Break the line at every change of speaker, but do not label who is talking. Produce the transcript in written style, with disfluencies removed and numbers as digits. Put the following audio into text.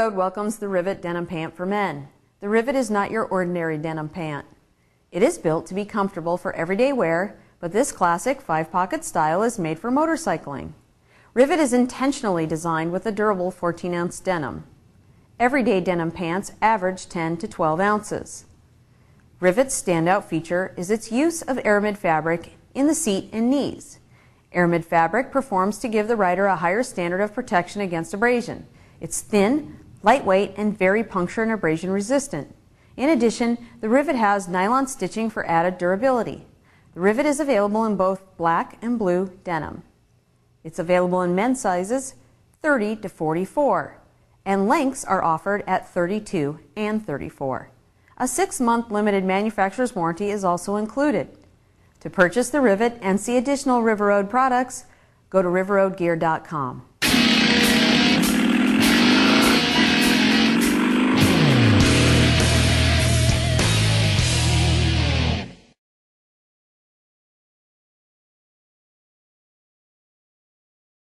Road welcomes the Rivet Denim Pant for men. The Rivet is not your ordinary denim pant. It is built to be comfortable for everyday wear, but this classic 5-pocket style is made for motorcycling. Rivet is intentionally designed with a durable 14-ounce denim. Everyday denim pants average 10 to 12 ounces. Rivet's standout feature is its use of aramid fabric in the seat and knees. Aramid fabric performs to give the rider a higher standard of protection against abrasion. It's thin, lightweight, and very puncture and abrasion resistant. In addition, the Rivet has nylon stitching for added durability. The Rivet is available in both black and blue denim. It's available in men's sizes 30 to 44, and lengths are offered at 32 and 34. A 6-month limited manufacturer's warranty is also included. To purchase the Rivet and see additional River Road products, go to riverroadgear.com.